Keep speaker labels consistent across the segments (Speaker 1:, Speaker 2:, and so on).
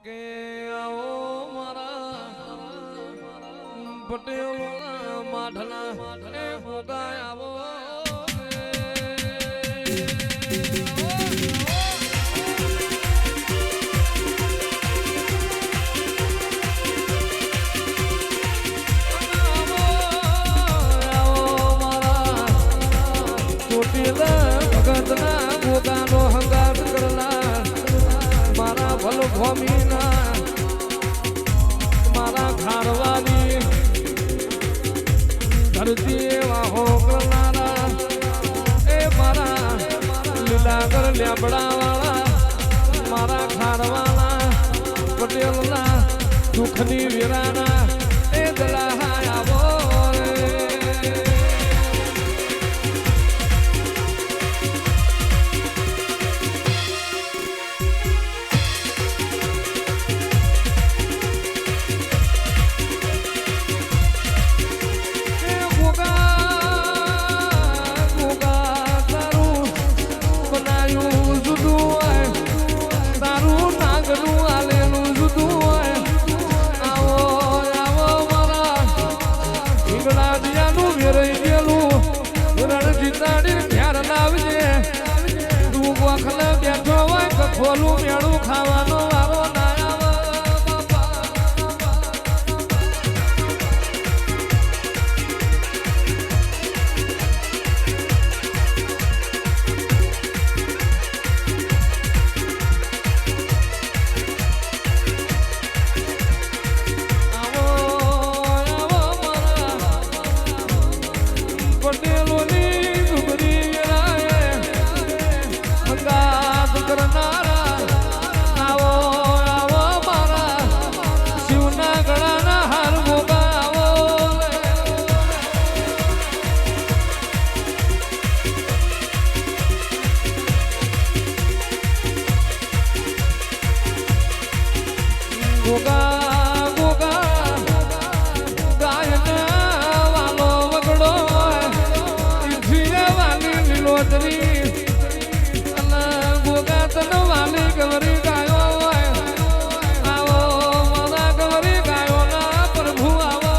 Speaker 1: કે આવો મારા પટેલ માઠના એ ભોગાય આવો ભગતના ભોગાનો હંગાત કરનાર મારા ભલ ભૂમિના મારા ખારવાની ધરતી વાહો કરનારા એ મારા લીલાગર લેબડા વાળા મારા ખારવાના પટેલના દુઃખની વીરાના એ દલાહાય આવો ખોલું મેળું ખાવાનો વારો ના ગોગા ગોગા ગાયના વાલો વગડો વાલી લીલોતરી અને ગોગા તન વાલી ગવરી ગાયો આવો મારા ગવરી ગાયો ના પ્રભુ આવો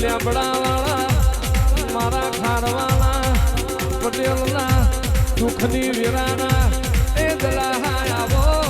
Speaker 1: લેબડા વાળા મારા ખારવાના પટેલના દુઃખની વીરાના એ દલાહાય આવો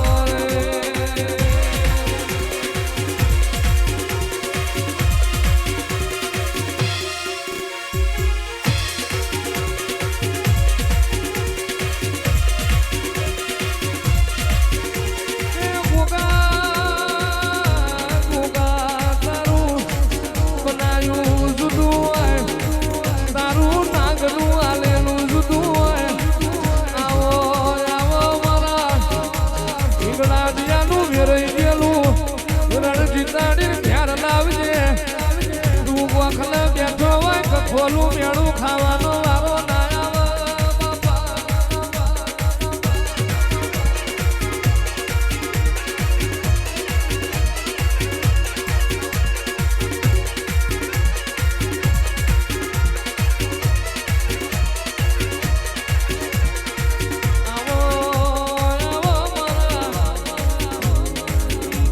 Speaker 1: ખોલું મેળું ખાવાનો વારો ના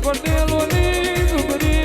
Speaker 1: પટેલોની ડુંગરી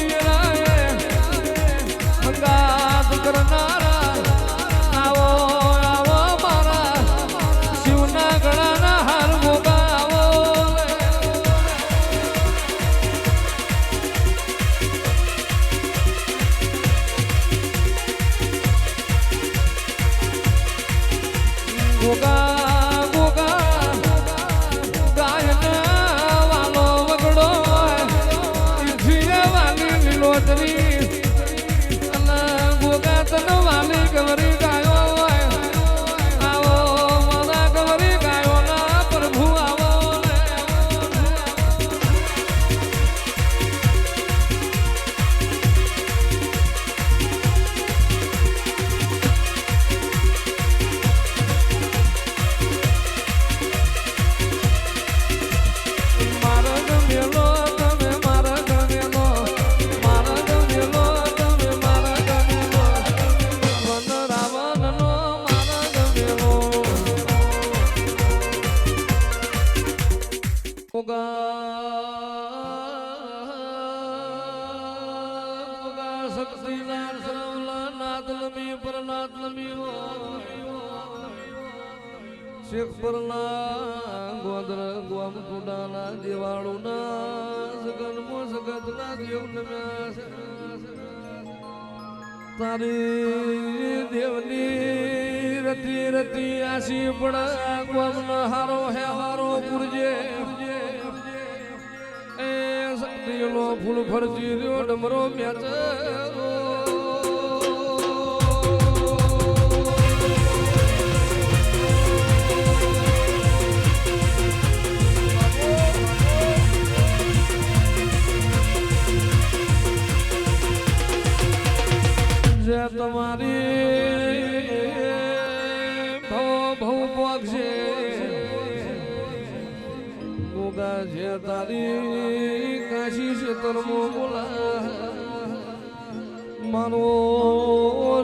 Speaker 1: શક્તિનાથ સરવલા નાથ લમી પરનાથ લમી શેખ પરના ગોદર ગોમ ટુડાના દેવાળુના સગનમો સગતના દેવ નમ્યા તારી દેવની રતી રતી આસી પડા ગોમનો હારો હે હારો પુરજે એ શક્તિનો ફૂલ ફરજી રહ્યો ડમરો મેચરો જે તમારી ભવ પક્ષે ગોગા જે તારી કાશી ક્ષેત્રમો બોલા મારો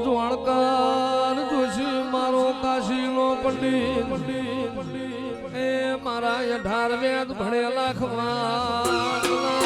Speaker 1: જોણકાર જોશી મારો કાશીનો પંડિત એ મારા 18 વેદ ભણેલા ખવા